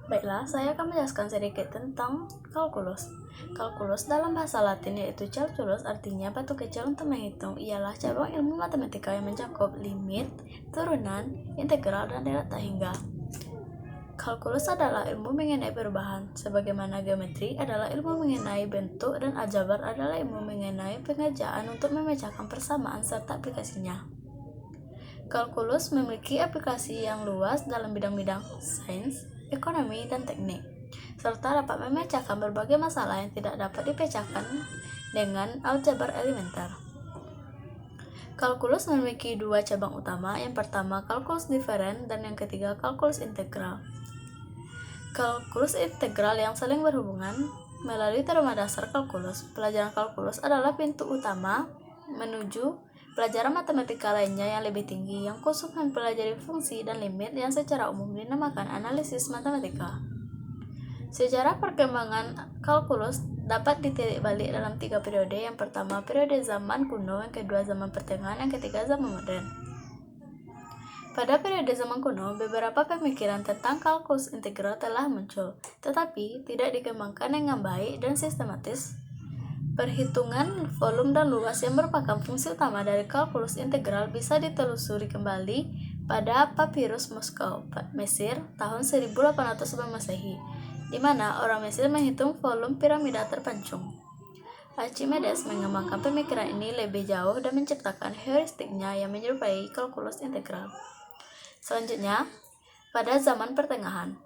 Baiklah, saya akan menjelaskan sedikit tentang kalkulus. Kalkulus dalam bahasa Latin yaitu calculus, artinya batu kecil untuk menghitung. Ialah cabang ilmu matematika yang mencakup limit, turunan, integral, dan deret tak hingga. Kalkulus adalah ilmu mengenai perubahan, sebagaimana geometri adalah ilmu mengenai bentuk dan aljabar adalah ilmu mengenai pengerjaan untuk memecahkan persamaan serta aplikasinya. Kalkulus memiliki aplikasi yang luas dalam bidang-bidang sains, ekonomi, dan teknik, serta dapat memecahkan berbagai masalah yang tidak dapat dipecahkan dengan aljabar elementer. Kalkulus memiliki dua cabang utama, yang pertama kalkulus diferen dan yang ketiga kalkulus integral. Kalkulus integral yang saling berhubungan melalui teorema dasar kalkulus. Pelajaran kalkulus adalah pintu utama menuju pelajaran matematika lainnya yang lebih tinggi, yang khusus mempelajari fungsi dan limit yang secara umum dinamakan analisis matematika. Sejarah perkembangan kalkulus dapat ditilik balik dalam 3 periode. Yang pertama periode zaman kuno, yang kedua zaman pertengahan, yang ketiga zaman modern. Pada periode zaman kuno, beberapa pemikiran tentang kalkulus integral telah muncul, tetapi tidak dikembangkan dengan baik dan sistematis. Perhitungan volume dan luas yang merupakan fungsi utama dari kalkulus integral bisa ditelusuri kembali pada Papirus Moskow, Mesir, tahun 1800 sebelum Masehi, di mana orang Mesir menghitung volume piramida terpancung. Archimedes mengembangkan pemikiran ini lebih jauh dan menciptakan heuristiknya yang menyerupai kalkulus integral. Selanjutnya, pada zaman pertengahan,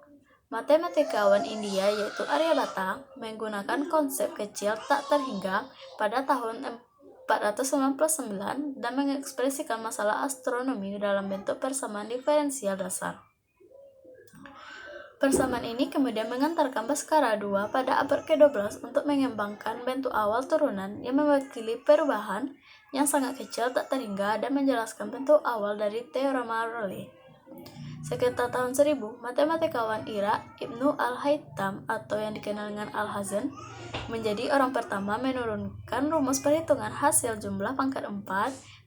matematikawan India yaitu Aryabhata menggunakan konsep kecil tak terhingga pada tahun 499 dan mengekspresikan masalah astronomi dalam bentuk persamaan diferensial dasar. Persamaan ini kemudian mengantarkan Bhaskara II pada abad ke-12 untuk mengembangkan bentuk awal turunan yang mewakili perubahan yang sangat kecil tak terhingga dan menjelaskan bentuk awal dari teorema Rayleigh. Sekitar tahun 1000, matematikawan Irak Ibnu Al-Haytham atau yang dikenal dengan Al-Hazen menjadi orang pertama menurunkan rumus perhitungan hasil jumlah pangkat 4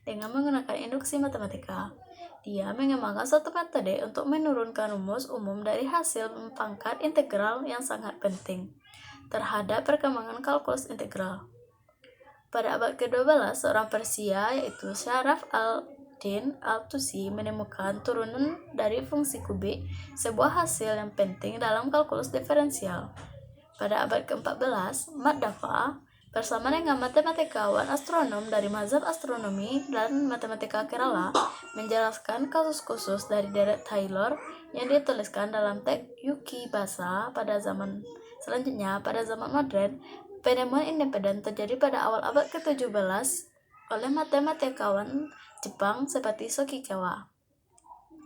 dengan menggunakan induksi matematika. Dia mengembangkan suatu metode untuk menurunkan rumus umum dari hasil pangkat integral yang sangat penting terhadap perkembangan kalkulus integral. Pada abad ke-12, seorang Persia yaitu Sharaf al-Din al-Tusi menemukan turunan dari fungsi kubik, sebuah hasil yang penting dalam kalkulus diferensial. Pada abad ke-14, Mat Dafa bersama dengan matematikawan astronom dari mazhab astronomi dan matematika Kerala menjelaskan kasus khusus dari deret Taylor yang dituliskan dalam teks Yuki Basa pada zaman selanjutnya. Pada zaman modern, penemuan independen terjadi pada awal abad ke-17 oleh matematikawan Jepang seperti Sokikawa.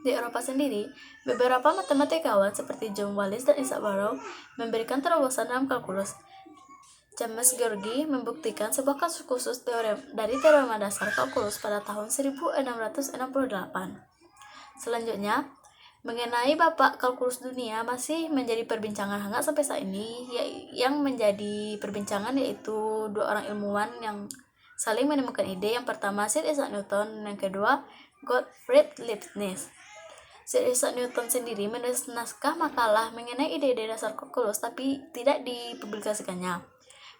Di Eropa sendiri, beberapa matematikawan seperti John Wallis dan Isaac Barrow memberikan terobosan dalam kalkulus. James Georgi membuktikan sebuah kasus khusus dari teorema dasar kalkulus pada tahun 1668. Selanjutnya, mengenai bapak kalkulus dunia masih menjadi perbincangan hangat sampai saat ini. Yang menjadi perbincangan yaitu dua orang ilmuwan yang saling menemukan ide. Yang pertama Sir Isaac Newton, yang kedua Gottfried Leibniz. Sir Isaac Newton sendiri menulis naskah makalah mengenai ide-ide dasar kalkulus tapi tidak dipublikasikannya.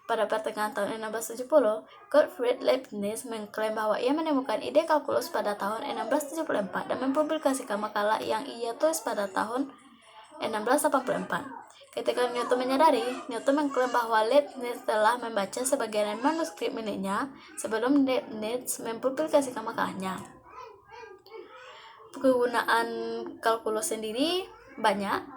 Pada pertengahan tahun 1670, Gottfried Leibniz mengklaim bahwa ia menemukan ide kalkulus pada tahun 1674 dan mempublikasikan makalah yang ia tulis pada tahun 1684. Ketika Newton menyadari, Newton mengklaim bahwa Leibniz telah membaca sebagian manuskrip miliknya sebelum Leibniz mempublikasikan makalahnya. Kegunaan kalkulus sendiri banyak.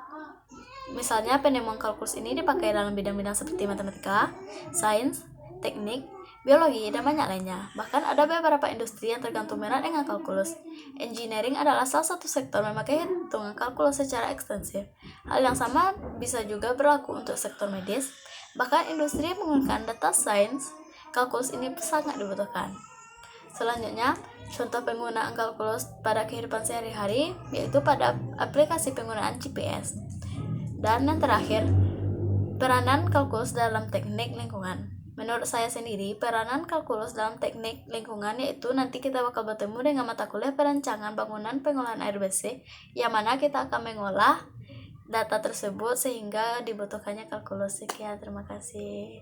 Misalnya, penemuan kalkulus ini dipakai dalam bidang-bidang seperti matematika, sains, teknik, biologi, dan banyak lainnya. Bahkan ada beberapa industri yang tergantung erat dengan kalkulus. Engineering adalah salah satu sektor memakai hitungan kalkulus secara ekstensif. Hal yang sama bisa juga berlaku untuk sektor medis. Bahkan industri yang menggunakan data science, kalkulus ini sangat dibutuhkan. Selanjutnya, contoh penggunaan kalkulus pada kehidupan sehari-hari yaitu pada aplikasi penggunaan GPS. Dan yang terakhir, peranan kalkulus dalam teknik lingkungan. Menurut saya sendiri, peranan kalkulus dalam teknik lingkungan yaitu nanti kita bakal bertemu dengan mata kuliah perancangan bangunan pengolahan air bersih, yang mana kita akan mengolah data tersebut sehingga dibutuhkannya kalkulus. Sekian, terima kasih.